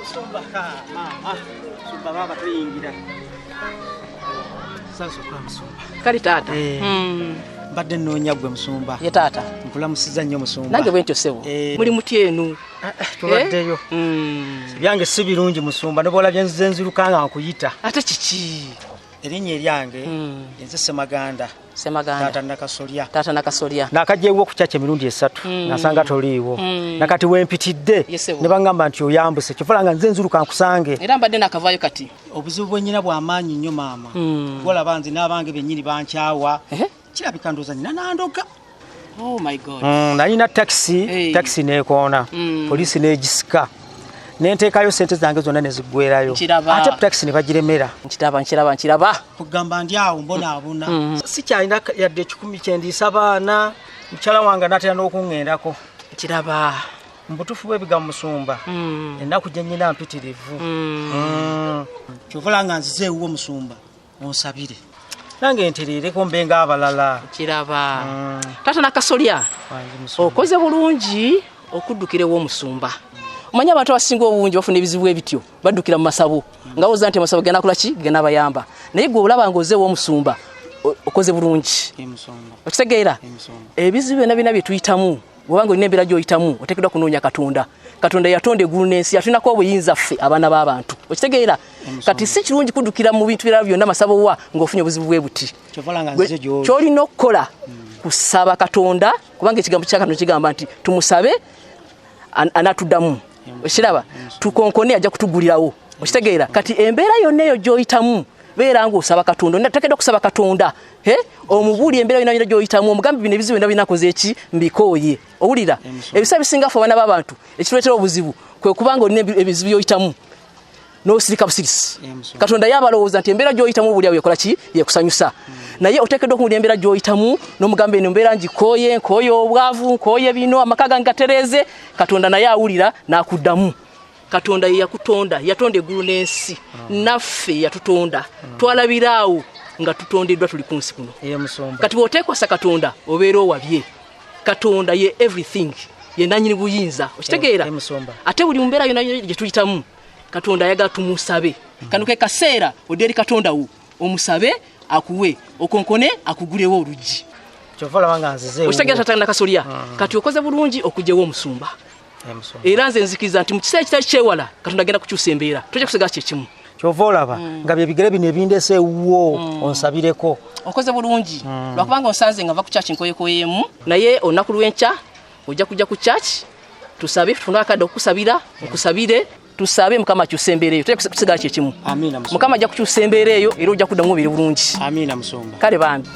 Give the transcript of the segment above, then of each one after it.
Musumba ka mama. Musumba baba tuyingira. Sasa kwa Musumba. Kali tata. Badde noonya gwe Musumba. Ye tata. Nkulamusiza nnyo Musumba. Nange bwentyo sebo. Muli mutyenu. Tubaddeyo. Byange si birungi Musumba ne bola byenze nzirukanga nkuyita. Ate kiki? Erinnya eryange nze Semaganda. Semaganda. Tata nakasolya. Nakajewo ku kyache mirundi 3 nasanga toliiwo. Nakati wempitidde ne bangamba nti oyambuse kifulanga nze nzuruka nkusange. Era mbadde nakavayo kati. Obuzibu bwennyina bw'amaanyi nnyo maama. Gola banzi n'abange bennyini bankyawa. Kirabika ndooza nina nandoga. Oh my God. Nalina taxi neekoona. Poliisi neegisika. Nenteekayo sente zange zonna ne ziggwerayo. Ate taxi ne bagiremera. Nkiraba. Kugamba ndi awo mbonaabona. Sikyalina yadde 10 kyendiisa baana. Mukyala wange n'atera n'okuŋŋendako. Nkiraba. Mbutufu bw'ebigambo Musumba. Ennaku gye nnyina mpitirivu. Kyovula nga nzize ewuwo Musumba. Onsabire. Nange ntereereko mbenga abalala. Nkiraba. Tata nakasolya. Okoze bulungi okuddukirewo Musumba. Manya abantu abasinga obungi bafuna ebizibu ebityo baddukira mu masabo nga woza nti masabo gena kulaki gena bayamba naye gwe olaba ngoze wo Musumba okoze bulungi okitegeera ebizibu na bina byetuyitamu bwanga olina gy'oyitamu oteekeddwa kunoonya Katonda yatonda eggulu n'ensi yatulinako obuyinza ffe abaana b'abantu okitegeera kati si kirungi kuddukira mu bintu birala byonna masabo wa ng'ofunye obuzibu bwe buti ky'olina okukola kusaba Katonda kubanga ekigambo kya Katonda kigamba nti tumusabe anatuddamu Oshiraba tukonkone ajja kutugulirawo okitegeera kati embeera yonna eyo gy'oyitamu beera nga osaba Katonda ndatekedde kusaba Katonda omubuli embeera yonna gy'oyitamu omugambi bino ebizibu bino binakoze eki mbikooye owulira ebisa bisinga ffe abaana b'abantu ekireetera obuzibu kwe kubanga olina ebizibu by'oyitamu n'osirika busirisi Katonda yabalowooza nti embeera gy'oyitamu buli awo yekola ki yekusanyusa naye oteekeddwa okuwulira embeera gy'oyitamu n'omugambi eno embeera ngikooye nkooye obwavu nkooye bino amaka gange gatereeze Katonda naye awulira n'akuddamu Katonda ye yakutonda yatonda eggulu n'ensi naffe yatutonda twalabiraawo nga tutondeddwa tuli ku nsi kuno kati bw'oteekwasa Katonda obeera owabye Katonda ye everything ye nannyini buyinza okitegeera ate buli mu mbeera yonna gye tuyitamu Katonda ayagala tumusabe kano ke kaseera odde eri Katonda wo omusabe akuwe okonkone akugulewo oluggi kyovala banga nzize okitegeera Tata nakasolya kati okoze bulungi okugyewo Musumba era nze nzikiriza nti mu kiseera kitali kyewala Katonda agenda kukyusa embeera tojja kusigala kyekimu kyova olaba nga bye bigere bino ebindese ewuwo onsabireko okoze bulungi lwakubanga onsanze nga va ku kyaki nkoyekoyemu naye olunaku lw'enkya ojja kujja ku kyaki tusabe tufune akadde okusabira okusabire tusabe Mukama akyusa embeera eyo tojja kusigala kyekimu Mukama ajja kukyusa embeera eyo era ojja kuddamu obiri bulungi kale bambi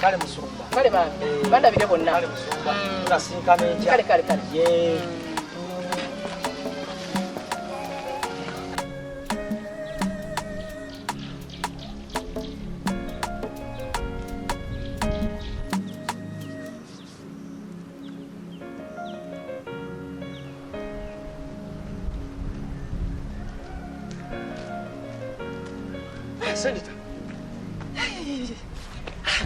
bandabire bonna kale Senator.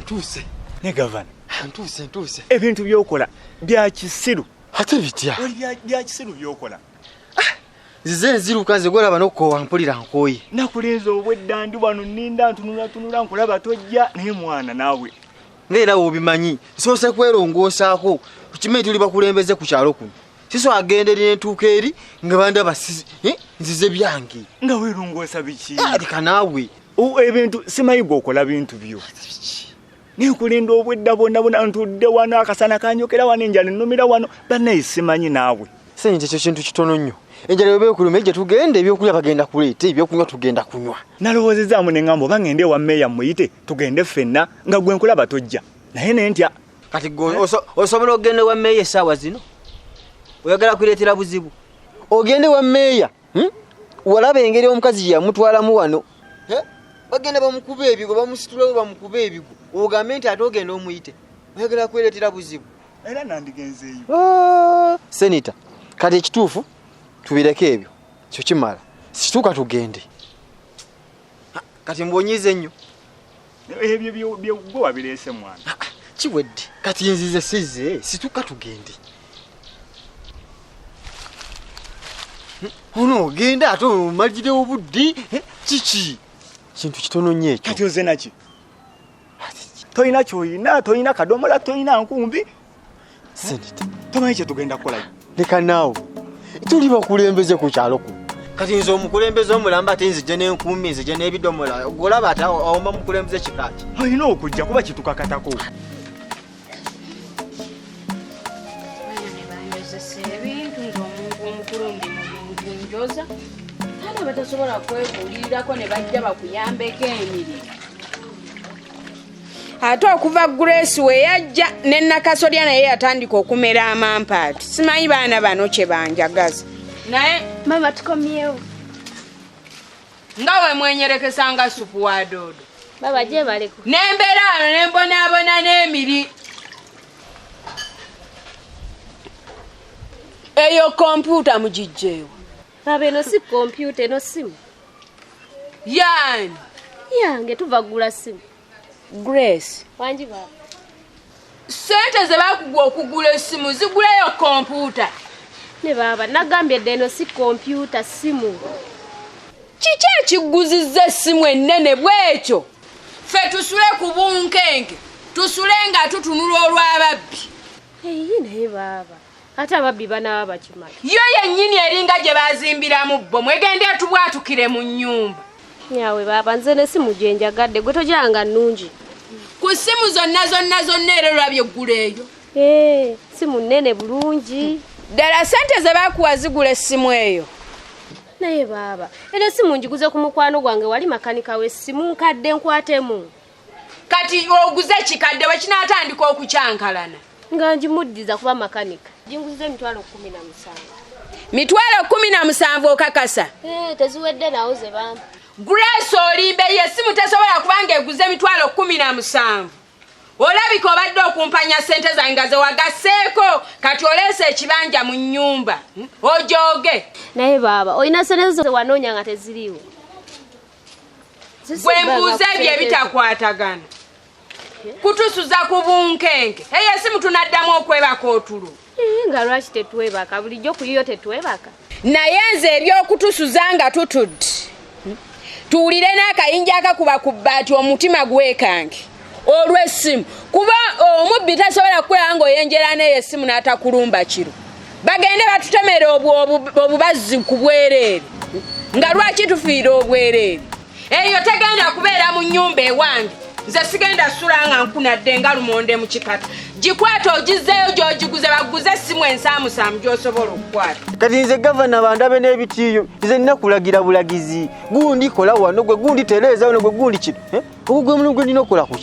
Ntuse. Ne governor. Ntuse. Ebintu byokola bya kisiru. Ate bitya. Bya kisiru byokola. Zize nziruka zegola banoko wampulira nkoyi. Nakulenza obweddandi wano ninda ntunula nkulaba tojja naye mwana nawe. Ngera obimanyi. Sose kwerongosaako. Kukime tuli bakulembeze ku kyalo kuno. Siso agenderera entuuka eri nga banda basizi. Nzize byange. Nga werongosa biki? Alika nawe. Ebintu simayigo okola bintu byo. Nekulinda obwedda bonna ntudde wano akasana kanyokera wano enjala nnumira wano bannaye simanyi naawe. Senje kyo kintu kitono nnyo. Enjala yobe kuluma ejje tugende ebyokulya bagenda kuleeta ebyokunywa tugenda kunywa. Nalowoozezaamu ne ngambo bangende wa meya muyite tugende ffenna nga gwe nkulaba tojja. Naye nentya. Kati osobola ogende wa meya essaawa zino? Oyagala kuleetera buzibu. Ogende wa meya. Walaba engeri omukazi yamutwalamu wano. Bagenda bamukube ebigo bamusitulawo bamukube ebigo. Ogambe nti ate ogenda omuyite. Oyagala kuleetera buzibu. Era nandigenzeeyo. Senator, kati ekituufu tubireke ebyo. Kyo kimala. Situka tugende. Kati mbonyize nnyo. Ebyo byo wabireese mwana. Kiwedde. Kati nzize size situka tugende. Ono ogenda ate omalire obudde kiki kintu kitono nnyo ekyo. Kati oze naki? Toyina kyoyina, toyina kadomola, toyina nkumbi. Seneta Tomanyi kye tugenda kukolayo. leka naawe tuli bakulembeze ku kyalo ku kati nze omukulembeze omulamba ate nzije n'enkumbi nzije n'ebidomola golaba ate awomba mukulembeze kikaki. Olina okujja kuba kitukakatako. Njoza hana batasobola kwegulirako ne bajja bakuyambeko emirimu. Ate okuva Grace we yajja ne Nakasolya naye yatandika okumera amampaati. Simanyi baana bano kye banjagaza. Naye Mama tukomyewo. nga we mwenyerekesanga supu wa doodo. Baba je baleko. N'embeera wano ne mbonaabona n'emiri. Eyo kompyuta mugijjeewo. Baba eno si kompyuta eno simu. Yani Yange tuvagula simu. Grace, Wanji baba. sente ze bakugwa okugula essimu ziguleyo kompyuta. Ne baba nagambye eno si kompyuta simu. Kiki ekiguzizza essimu ennene bwekyo? Ffe tusule ku bunkenke, tusule nga tutunula olw'ababbi. Eyi naye baba. Ate ababbi banaba bakimanyi. Yo yennyini eringa gye bazimbiramu bbo mwegende tubwatukire mu nnyumba. Nyawe baba nze ne simu gye njagadde gwe tojanga nnungi. Ku ssimu zonna era olwabye egguleeyo. Simu nnene bulungi. Ddala sente ze bakuwa zigula essimu eyo. Naye baba era simu njiguze ku mukwano gwange wali makanika w'essimu nkadde nkwatemu. Kati oguze kikadde we kinaatandika okukyankalana. Nga njimuddiza kuba makanika. Jinguze emitwalo 17. Mitwalo 17 okakasa. Teziwedde nawo ze bampa. Grace olimbe yessimu tesobola kubanga eguze mitwalo 17. Olabika obadde okumpanya sente zange ze wagasseeko kati oleese ekibanja mu nnyumba. Ojoge. Naye baba olina sente zo wanoonya nga teziriiwo. Bwe mbuuza ebyo ebitakwatagana. Kutusuza ku bunkenke. Eyessimu tunaddamu okwebaka otulo. Nga lwaki tetwebaka bulijjo kuyiyo tetwebaka. Naye nze eby'okutusuza nga tutudde. Tuwulire n'akayinja akakuba ku bbaati omutima gwekange. Olw'essimu kuba omubbi tasobola kukwera ng'oyenjera n'eyessimu n'atakulumba kiro. Bagende batutemere obubazzi ku bwereere. Nga lwaki tufiira obwereere? Eyo tegenda kubeera mu nnyumba ewange. Nze sigenda sula nga nkunadde nga lumonde mu kikata. Gikwata ogizzeeyo gy'ogiguze baguze essimu ensaamusaamu gy'osobola okukwata. Kati nze gavana bandabe n'ebitiiyo nze nina kulagira bulagizi gundi kola wano gwe gundi tereeza wano gwe gundi kino ogwe mulimu gwe nina okukola ku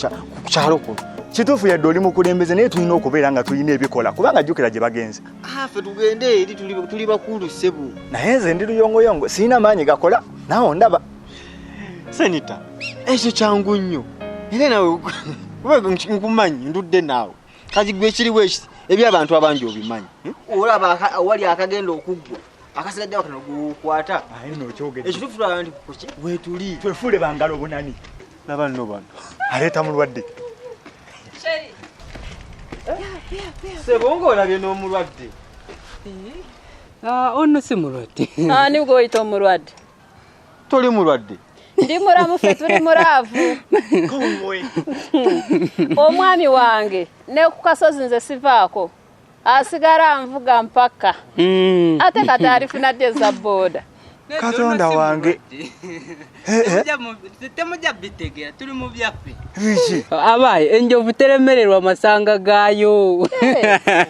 kyalo kuno. Kituufu yadde oli mukulembeze naye tulina okubeera nga tulina ebikola kubanga jjukira gye bagenze. Ffe tugende eri tuli bakulu ssebo. Naye nze ndi luyongoyongo sirina maanyi gakola naawe ndaba. Seneta ekyo kyangu nnyo era nawe nkumanyi ndudde naawe kati gwe ekiriwo eby'abantu abangi obimanyi. Olaba wali akagenda okuggwa akasigadde wakano gukwata. Aye nno okyogedde. Ekituufu tulaba nti kuki weetuli twefuule bangalo bunani. laba nno bano Aleeta mulwadde. Sebo ng'olabye n'omulwadde. Ono si mulwadde. Ani gwoyita omulwadde? Toli mulwadde. Ndi mulamu ffe tuli muraavu. Omwami wange ne ku kasozi nze sivaako. Asigala anvuga mpaka. Ate kati alifunadde eza booda. Katonda wange. Temujja bitegera tuli mu byaffe. Biki? Abaye enjovu teremererwa amasanga gaayo.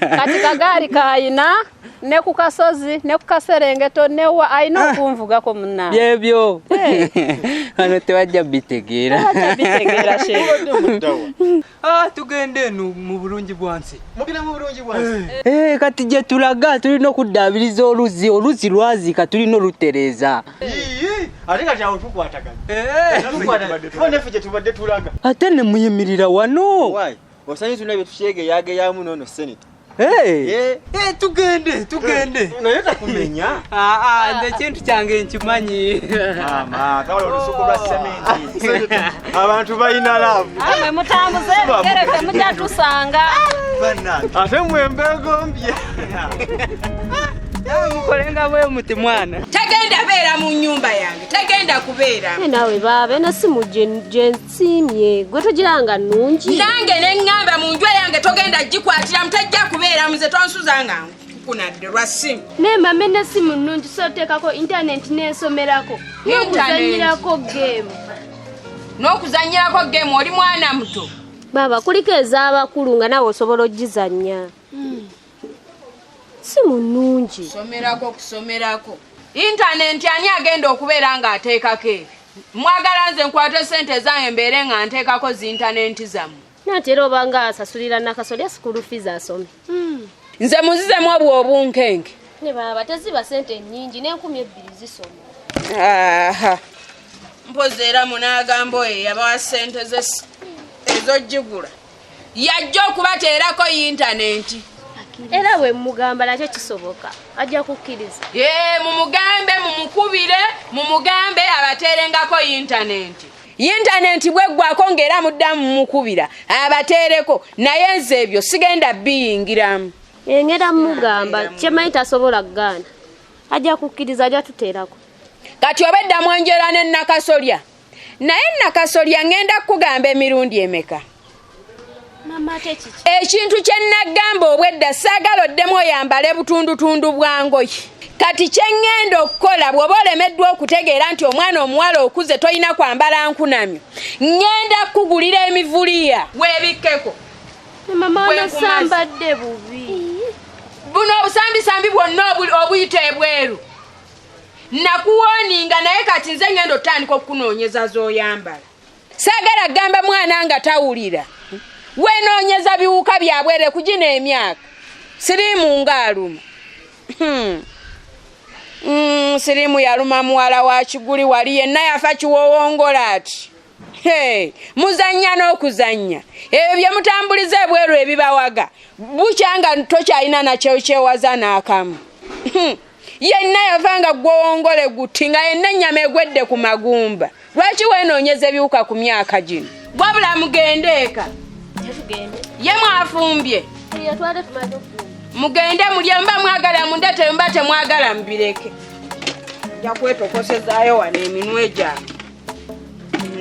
Kati kagaali kaayina ne ku kasozi ne ku kaserengeto newa ayina okunvugako munna. Byebyo. Ano tewajja bitegera. Bitegeera shehe. Tugende mu bulungi bwansi. Mugenda mu bulungi bwansi. Kati gye tulaga tulina okuddaabiriza oluzi lwazika tulina olutereeza. Ate kati awo tukwatagana. Neffe gye tubadde tulaga. Ate ne muyimirira wano. Osanyi tuna bye tusyegeyageyamu n'ono seneta. Tugende. Naye takumenya. Nze ekintu kyange nkimanyi. Mama, kawala olusuku lwa sementi. Abantu balina laavu. Mwe mutambuze gereke mujja tusanga. Ate mwembeegombye. mukolenga bwe muti mwana. Tagenda beera mu nyumba yange. Tagenda kubeera. Nawe baba ena simu jensimye. Gwe togiranga nungi. Nange ne ngamba mu nju yange togenda gikwatira mutajja kubeera muze tonsuzanga kunadde lwa simu. Ne mama ne simu nungi so tekako internet n'esomerako. N'okuzanyirako game. N'okuzanyirako game oli mwana muto. Baba kuliko ez'abakulu nga nawe osobola ogizannya. Simu nungi. Kusomerako. Internet ani agenda okubeera nga ateekako ebyo. Mwagala nze nkwate sente zange mbeere nga nteekako zi internet zammwe. Natera obanga asasulira nakasolya school fees asome. Nze muzizemu obwo obunkenke. Ne baba teziba sente nnyingi n'enkumi 2 zisoma. Aha. Mpozi era munagamba oyo yabawa sente ezojjigula. Yajja okubateerako internet. Era we mugamba nakyo kisoboka. Ajja kukkiriza. Mumugambe mumugambe abateerengako internet. Internet bweggwako ng'era muddamu mumukubira abateereko naye nze ebyo sigenda biyingiramu. Engera mugamba kyemanyi tasobola kugaana. Ajja kukkiriza ajja tuteerako. Kati obedda mwenjera ne nakasolya. Naye nakasolya ngenda kugamba emirundi emeka. Mama tekiki. Ekintu kye nagamba obwedda saagala oddemu oyambale butundutundu bwangoye. Kati kye ngenda okukola bw'oba olemeddwa okutegeera nti omwana omuwala okuze toyina kwambala nkunamyo. Ngenda kugulira emivuliya weebikkeko. Mama wanasambadde bubi. Buno obusambisambi bwonna obuyita ebweru. Nakuwoninga naye kati nze ngenda otandika okunoonyeza z'oyambala. Saagala gamba mwana nga tawulira. Wenoonyeza biwuka byabwere kugina emyaka. Sirimu ngaaluma. Sirimu yaluma muwala wa Kiguli wali yenna yafa kiwowongola ati. Muzannya n'okuzannya. Ebyo bye mutambuliza ebweru ebibawaga. Bukyanga tokyalina nakyo kyewaza n'akamu. Yenna yavanga gwowongole guti nga yenna ennyama egwedde ku magumba. Lwaki wenoonyeza ebiwuka ku myaka gino? Wabula mugende eka. Ye mwafumbye. Mugende mulye mba mwagala mundete mba temwagala mbireke. Ja kwetokosezaayo wano eminwe gyange.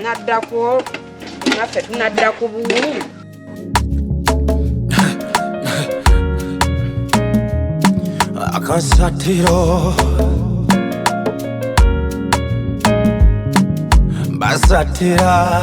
Naddako naffe tunadda ku buwulu. Akasattiro basattira